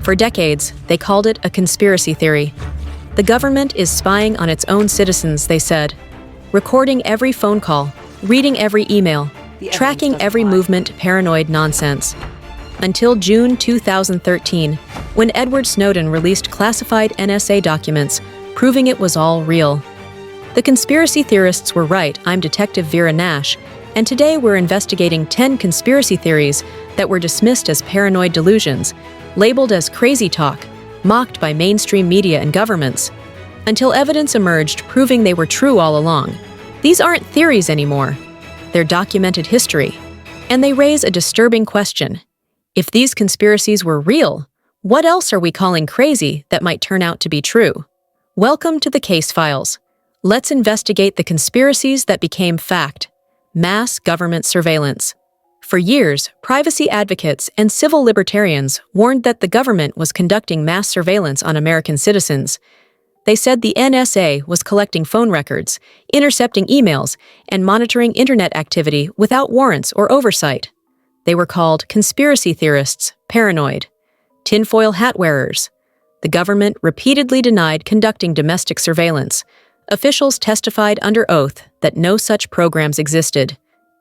For decades, they called it a conspiracy theory. The government is spying on its own citizens, they said, recording every phone call, reading every email, tracking every movement, paranoid nonsense. Until June 2013, when Edward Snowden released classified NSA documents proving it was all real. The conspiracy theorists were right. I'm Detective Vera Nash, and today we're investigating 10 conspiracy theories that were dismissed as paranoid delusions, labeled as crazy talk, mocked by mainstream media and governments, until evidence emerged proving they were true all along. These aren't theories anymore. They're documented history, and they raise a disturbing question. If these conspiracies were real, what else are we calling crazy that might turn out to be true? Welcome to the Case Files. Let's investigate the conspiracies that became fact. Mass government surveillance. For years, privacy advocates and civil libertarians warned that the government was conducting mass surveillance on American citizens. They said the NSA was collecting phone records, intercepting emails, and monitoring internet activity without warrants or oversight. They were called conspiracy theorists, paranoid, tinfoil hat wearers. The government repeatedly denied conducting domestic surveillance. Officials testified under oath that no such programs existed.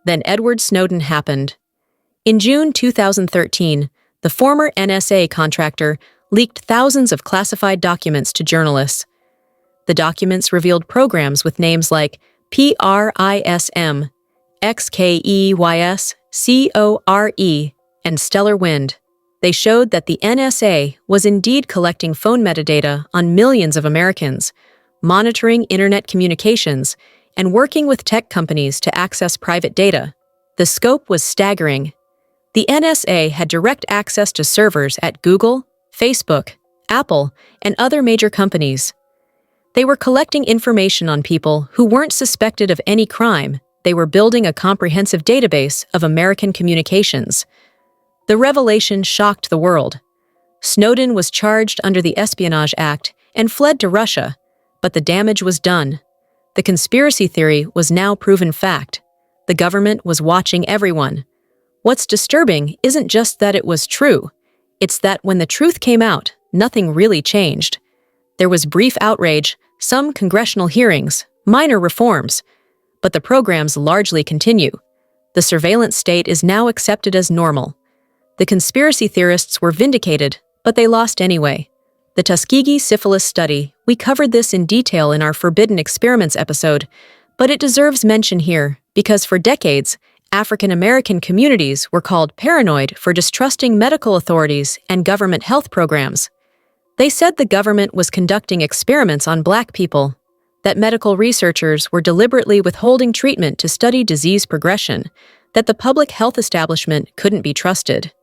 Then Edward Snowden happened. In June 2013, the former NSA contractor leaked thousands of classified documents to journalists. The documents revealed programs with names like PRISM, XKEYS, CORE, and Stellar Wind. They showed that the NSA was indeed collecting phone metadata on millions of Americans, monitoring internet communications, and working with tech companies to access private data. The scope was staggering. The NSA had direct access to servers at Google, Facebook, Apple, and other major companies. They were collecting information on people who weren't suspected of any crime. They were building a comprehensive database of American communications. The revelation shocked the world. Snowden was charged under the Espionage Act and fled to Russia, but the damage was done. The conspiracy theory was now proven fact. The government was watching everyone. What's disturbing isn't just that it was true. It's that when the truth came out, nothing really changed. There was brief outrage, some congressional hearings, minor reforms, but the programs largely continue. The surveillance state is now accepted as normal. The conspiracy theorists were vindicated, but they lost anyway. The Tuskegee syphilis study, we covered this in detail in our Forbidden Experiments episode, but it deserves mention here because for decades, African American communities were called paranoid for distrusting medical authorities and government health programs. They said the government was conducting experiments on Black people, that medical researchers were deliberately withholding treatment to study disease progression, that the public health establishment couldn't be trusted.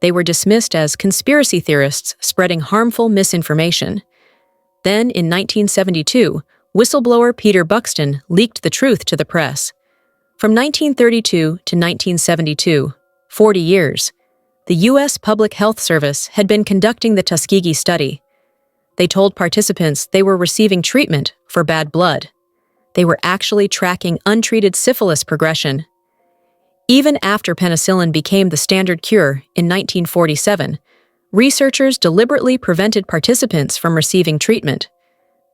They were dismissed as conspiracy theorists spreading harmful misinformation. Then, in 1972, whistleblower Peter Buxton leaked the truth to the press. From 1932 to 1972, 40 years, the U.S. Public Health Service had been conducting the Tuskegee study. They told participants they were receiving treatment for bad blood. They were actually tracking untreated syphilis progression. Even after penicillin became the standard cure in 1947, researchers deliberately prevented participants from receiving treatment.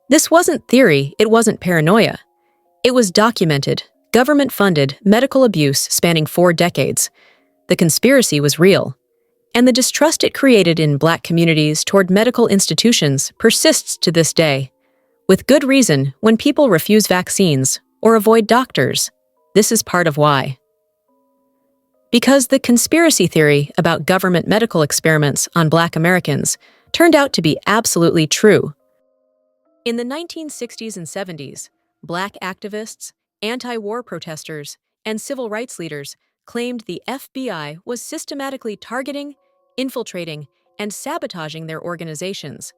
This wasn't theory, it wasn't paranoia. It was documented, government-funded medical abuse spanning 4 decades. The conspiracy was real. And the distrust it created in Black communities toward medical institutions persists to this day. With good reason, when people refuse vaccines or avoid doctors, this is part of why. Because the conspiracy theory about government medical experiments on Black Americans turned out to be absolutely true. In the 1960s and 70s, Black activists, anti-war protesters, and civil rights leaders claimed the FBI was systematically targeting, infiltrating, and sabotaging their organizations.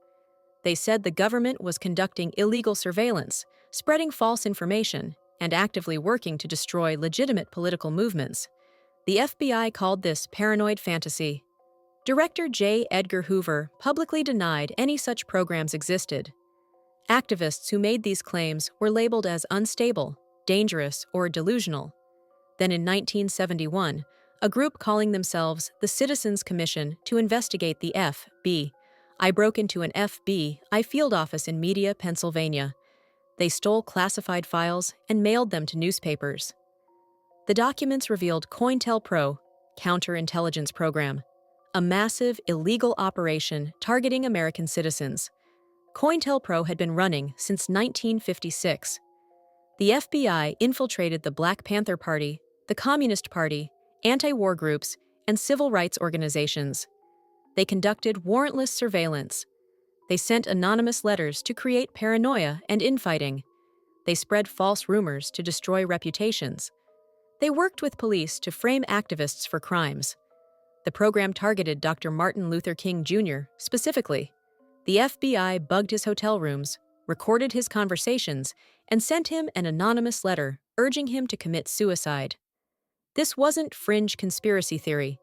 They said the government was conducting illegal surveillance, spreading false information, and actively working to destroy legitimate political movements. The FBI called this paranoid fantasy. Director J. Edgar Hoover publicly denied any such programs existed. Activists who made these claims were labeled as unstable, dangerous, or delusional. Then in 1971, a group calling themselves the Citizens Commission to investigate the FBI I broke into an FBI field office in Media, Pennsylvania. They stole classified files and mailed them to newspapers. The documents revealed COINTELPRO, counterintelligence program, a massive, illegal operation targeting American citizens. COINTELPRO had been running since 1956. The FBI infiltrated the Black Panther Party, the Communist Party, anti-war groups, and civil rights organizations. They conducted warrantless surveillance. They sent anonymous letters to create paranoia and infighting. They spread false rumors to destroy reputations. They worked with police to frame activists for crimes. The program targeted Dr. Martin Luther King Jr. specifically. The FBI bugged his hotel rooms, recorded his conversations, and sent him an anonymous letter urging him to commit suicide. This wasn't fringe conspiracy theory.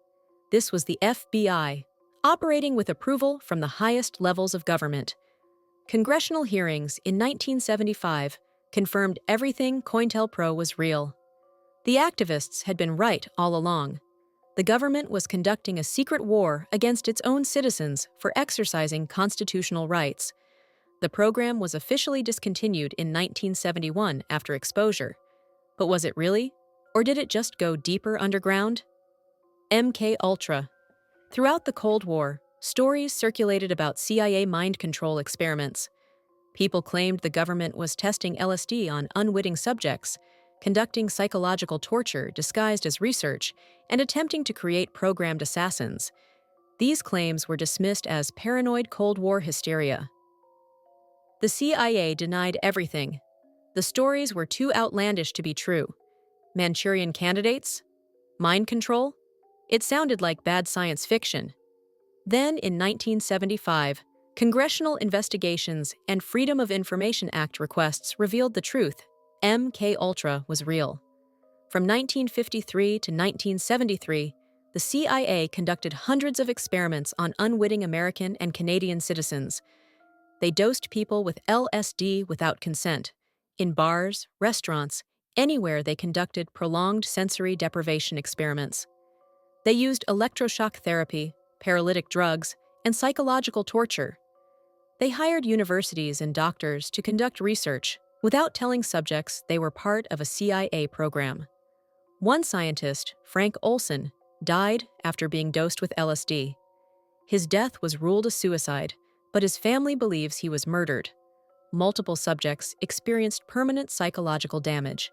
This was the FBI, operating with approval from the highest levels of government. Congressional hearings in 1975 confirmed everything COINTELPRO was real. The activists had been right all along. The government was conducting a secret war against its own citizens for exercising constitutional rights. The program was officially discontinued in 1971 after exposure. But was it really? Or did it just go deeper underground? MK-Ultra. Throughout the Cold War, stories circulated about CIA mind control experiments. People claimed the government was testing LSD on unwitting subjects, conducting psychological torture disguised as research, and attempting to create programmed assassins. These claims were dismissed as paranoid Cold War hysteria. The CIA denied everything. The stories were too outlandish to be true. Manchurian candidates? Mind control? It sounded like bad science fiction. Then, in 1975, congressional investigations and Freedom of Information Act requests revealed the truth. MK-Ultra was real. From 1953 to 1973, the CIA conducted hundreds of experiments on unwitting American and Canadian citizens. They dosed people with LSD without consent. In bars, restaurants, anywhere they conducted prolonged sensory deprivation experiments. They used electroshock therapy, paralytic drugs, and psychological torture. They hired universities and doctors to conduct research without telling subjects they were part of a CIA program. One scientist, Frank Olson, died after being dosed with LSD. His death was ruled a suicide, but his family believes he was murdered. Multiple subjects experienced permanent psychological damage.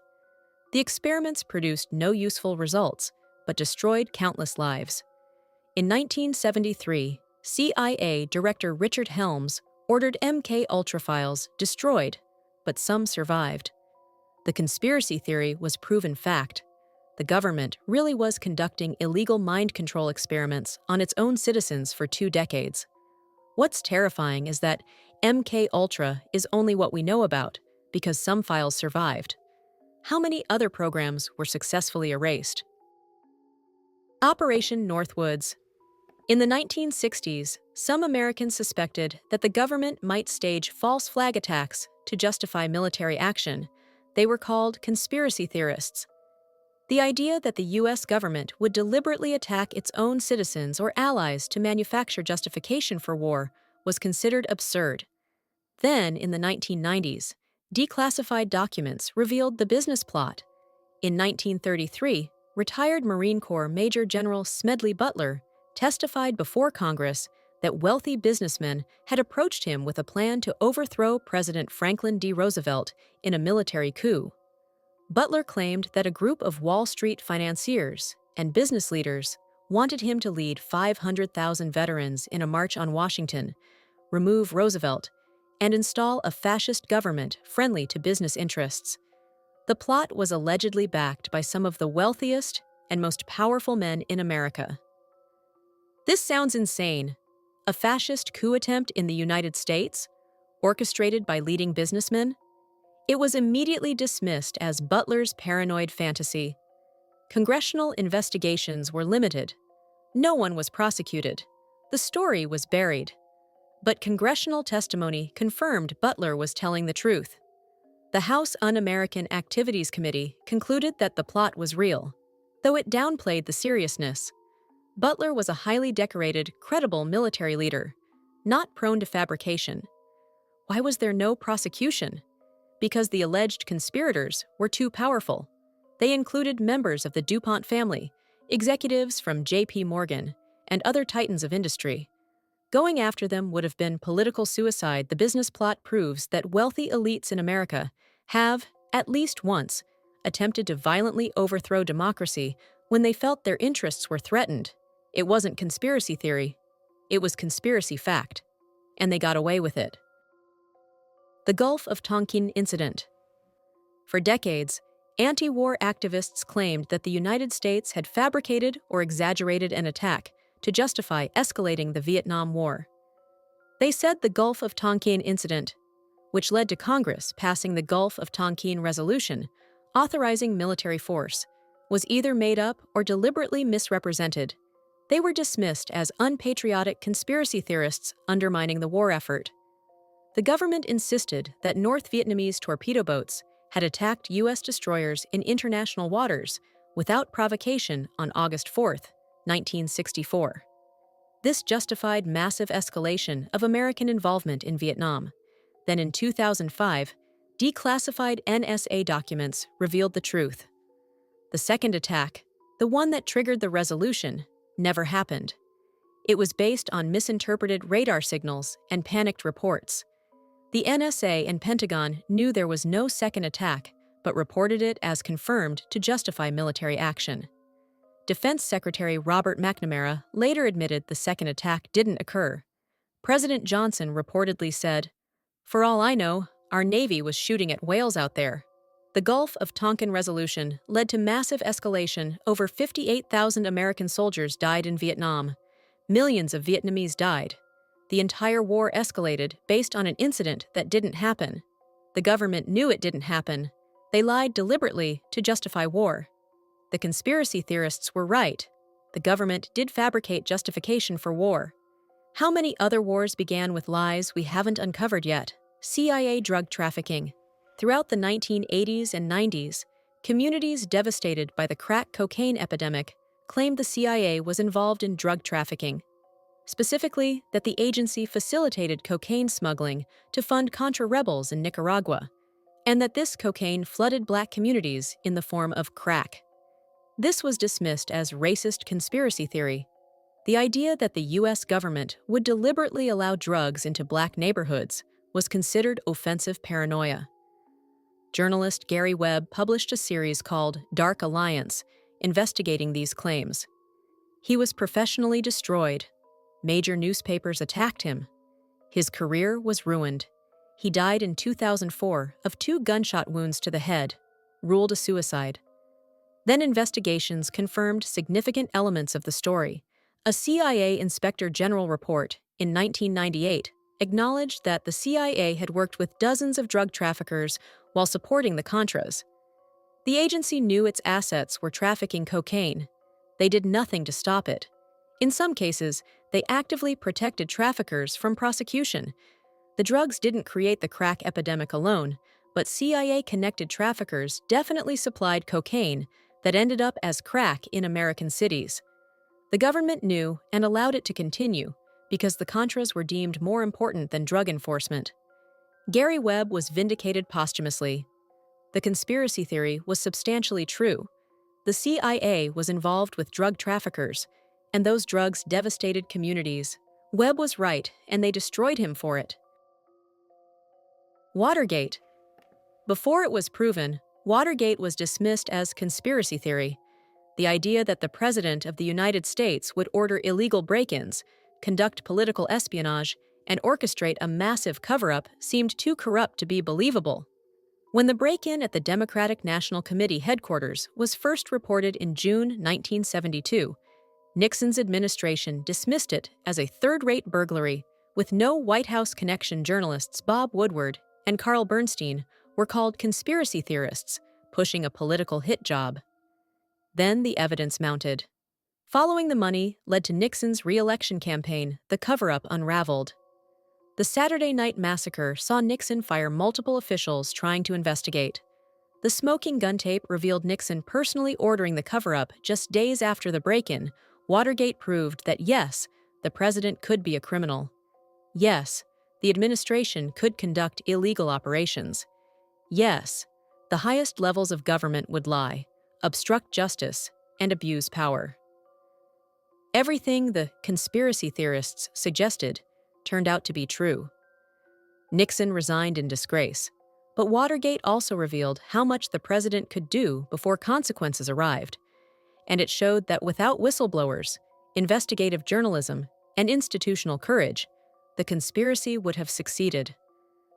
The experiments produced no useful results, but destroyed countless lives. In 1973, CIA Director Richard Helms ordered MK-Ultra files destroyed, but some survived. The conspiracy theory was proven fact. The government really was conducting illegal mind control experiments on its own citizens for 2 decades. What's terrifying is that MK-Ultra is only what we know about because some files survived. How many other programs were successfully erased? Operation Northwoods. In the 1960s, some Americans suspected that the government might stage false flag attacks to justify military action. They were called conspiracy theorists. The idea that the U.S. government would deliberately attack its own citizens or allies to manufacture justification for war was considered absurd. Then, in the 1990s, declassified documents revealed the business plot. In 1933, retired Marine Corps Major General Smedley Butler testified before Congress that wealthy businessmen had approached him with a plan to overthrow President Franklin D. Roosevelt in a military coup. Butler claimed that a group of Wall Street financiers and business leaders wanted him to lead 500,000 veterans in a march on Washington, remove Roosevelt, and install a fascist government friendly to business interests. The plot was allegedly backed by some of the wealthiest and most powerful men in America. This sounds insane. A fascist coup attempt in the United States, orchestrated by leading businessmen? It was immediately dismissed as Butler's paranoid fantasy. Congressional investigations were limited. No one was prosecuted. The story was buried. But congressional testimony confirmed Butler was telling the truth. The House Un-American Activities Committee concluded that the plot was real, though it downplayed the seriousness. Butler was a highly decorated, credible military leader. not prone to fabrication. Why was there no prosecution? Because the alleged conspirators were too powerful. They included members of the DuPont family, executives from J.P. Morgan, and other titans of industry. Going after them would have been political suicide. The business plot proves that wealthy elites in America have, at least once, attempted to violently overthrow democracy when they felt their interests were threatened. It wasn't conspiracy theory. It was conspiracy fact. And they got away with it. The Gulf of Tonkin Incident. For decades, anti-war activists claimed that the United States had fabricated or exaggerated an attack to justify escalating the Vietnam War. They said the Gulf of Tonkin Incident, which led to Congress passing the Gulf of Tonkin Resolution, authorizing military force, was either made up or deliberately misrepresented. They were dismissed as unpatriotic conspiracy theorists undermining the war effort. The government insisted that North Vietnamese torpedo boats had attacked U.S. destroyers in international waters without provocation on August 4, 1964. This justified massive escalation of American involvement in Vietnam. Then in 2005, declassified NSA documents revealed the truth. The second attack, the one that triggered the resolution, never happened. It was based on misinterpreted radar signals and panicked reports. The NSA and Pentagon knew there was no second attack, but reported it as confirmed to justify military action. Defense Secretary Robert McNamara later admitted the second attack didn't occur. President Johnson reportedly said, "For all I know, our Navy was shooting at whales out there." The Gulf of Tonkin Resolution led to massive escalation. Over 58,000 American soldiers died in Vietnam. Millions of Vietnamese died. The entire war escalated based on an incident that didn't happen. The government knew it didn't happen. They lied deliberately to justify war. The conspiracy theorists were right. The government did fabricate justification for war. How many other wars began with lies we haven't uncovered yet? CIA drug trafficking. Throughout the 1980s and 90s, communities devastated by the crack cocaine epidemic claimed the CIA was involved in drug trafficking. Specifically, that the agency facilitated cocaine smuggling to fund Contra rebels in Nicaragua, and that this cocaine flooded black communities in the form of crack. This was dismissed as racist conspiracy theory. The idea that the U.S. government would deliberately allow drugs into black neighborhoods was considered offensive paranoia. Journalist Gary Webb published a series called Dark Alliance, investigating these claims. He was professionally destroyed. Major newspapers attacked him. His career was ruined. He died in 2004 of 2 gunshot wounds to the head, ruled a suicide. Then investigations confirmed significant elements of the story. A CIA Inspector General report in 1998 acknowledged that the CIA had worked with dozens of drug traffickers while supporting the Contras. The agency knew its assets were trafficking cocaine. They did nothing to stop it. In some cases, they actively protected traffickers from prosecution. The drugs didn't create the crack epidemic alone, but CIA-connected traffickers definitely supplied cocaine that ended up as crack in American cities. The government knew and allowed it to continue because the Contras were deemed more important than drug enforcement. Gary Webb was vindicated posthumously. The conspiracy theory was substantially true. The CIA was involved with drug traffickers, and those drugs devastated communities. Webb was right, and they destroyed him for it. Watergate. Before it was proven, Watergate was dismissed as conspiracy theory. The idea that the President of the United States would order illegal break-ins, conduct political espionage, and orchestrate a massive cover-up seemed too corrupt to be believable. When the break-in at the Democratic National Committee headquarters was first reported in June 1972, Nixon's administration dismissed it as a third-rate burglary, with no White House connection. Journalists Bob Woodward and Carl Bernstein were called conspiracy theorists, pushing a political hit job. Then the evidence mounted. Following the money led to Nixon's re-election campaign, the cover-up unraveled. The Saturday Night Massacre saw Nixon fire multiple officials trying to investigate. The smoking gun tape revealed Nixon personally ordering the cover-up just days after the break-in. Watergate proved that yes, the president could be a criminal. Yes, the administration could conduct illegal operations. Yes, the highest levels of government would lie, obstruct justice, and abuse power. Everything the conspiracy theorists suggested turned out to be true. Nixon resigned in disgrace, but Watergate also revealed how much the president could do before consequences arrived, and it showed that without whistleblowers, investigative journalism, and institutional courage, the conspiracy would have succeeded.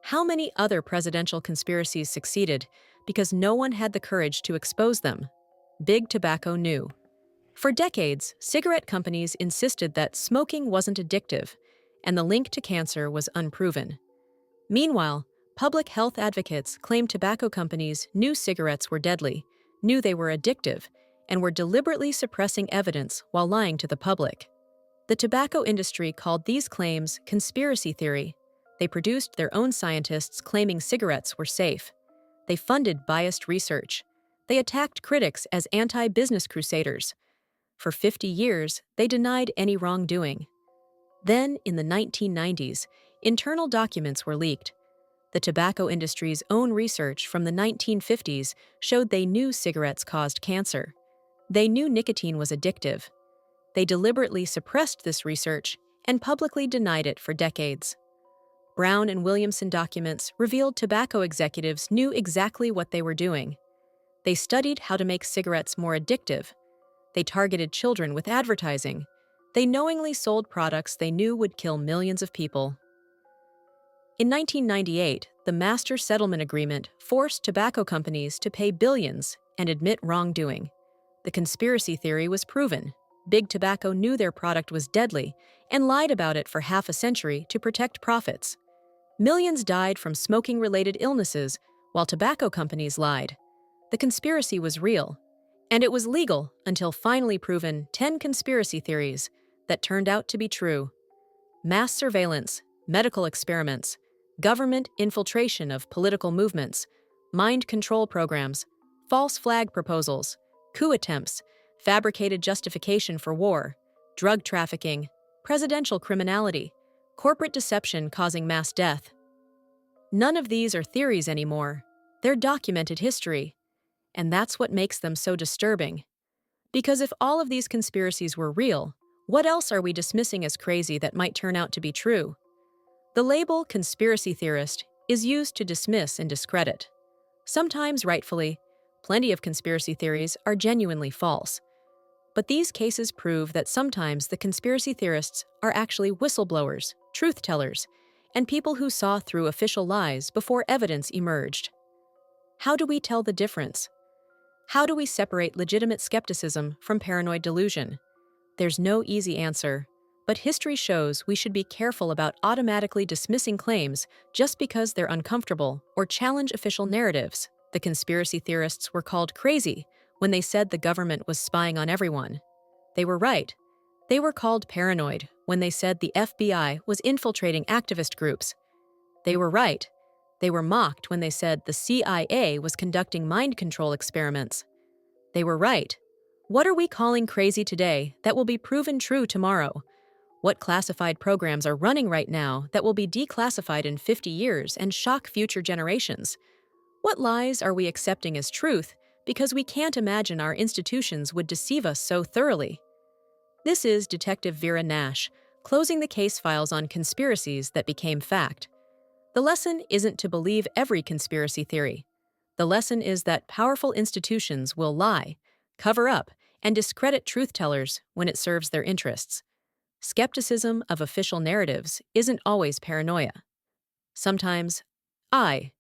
How many other presidential conspiracies succeeded because no one had the courage to expose them? Big Tobacco knew. For decades, cigarette companies insisted that smoking wasn't addictive, and the link to cancer was unproven. Meanwhile, public health advocates claimed tobacco companies knew cigarettes were deadly, knew they were addictive, and were deliberately suppressing evidence while lying to the public. The tobacco industry called these claims conspiracy theory. They produced their own scientists claiming cigarettes were safe. They funded biased research. They attacked critics as anti-business crusaders. For 50 years, they denied any wrongdoing. Then, in the 1990s, internal documents were leaked. The tobacco industry's own research from the 1950s showed they knew cigarettes caused cancer. They knew nicotine was addictive. They deliberately suppressed this research and publicly denied it for decades. Brown and Williamson documents revealed tobacco executives knew exactly what they were doing. They studied how to make cigarettes more addictive. They targeted children with advertising. They knowingly sold products they knew would kill millions of people. In 1998, the Master Settlement Agreement forced tobacco companies to pay billions and admit wrongdoing. The conspiracy theory was proven. Big Tobacco knew their product was deadly and lied about it for half a century to protect profits. Millions died from smoking-related illnesses while tobacco companies lied. The conspiracy was real, and it was legal until finally proven 10 conspiracy theories that turned out to be true. Mass surveillance, medical experiments, government infiltration of political movements, mind control programs, false flag proposals, coup attempts, fabricated justification for war, drug trafficking, presidential criminality, corporate deception causing mass death. None of these are theories anymore. They're documented history. And that's what makes them so disturbing. Because if all of these conspiracies were real, what else are we dismissing as crazy that might turn out to be true? The label conspiracy theorist is used to dismiss and discredit. Sometimes rightfully, plenty of conspiracy theories are genuinely false. But these cases prove that sometimes the conspiracy theorists are actually whistleblowers, truth-tellers, and people who saw through official lies before evidence emerged. How do we tell the difference? How do we separate legitimate skepticism from paranoid delusion? There's no easy answer, but history shows we should be careful about automatically dismissing claims just because they're uncomfortable or challenge official narratives. The conspiracy theorists were called crazy when they said the government was spying on everyone. They were right. They were called paranoid when they said the FBI was infiltrating activist groups. They were right. They were mocked when they said the CIA was conducting mind control experiments. They were right. What are we calling crazy today that will be proven true tomorrow? What classified programs are running right now that will be declassified in 50 years and shock future generations? What lies are we accepting as truth because we can't imagine our institutions would deceive us so thoroughly? This is Detective Vera Nash, closing the case files on conspiracies that became fact. The lesson isn't to believe every conspiracy theory. The lesson is that powerful institutions will lie, cover up, and discredit truth-tellers when it serves their interests. Skepticism of official narratives isn't always paranoia. Sometimes, I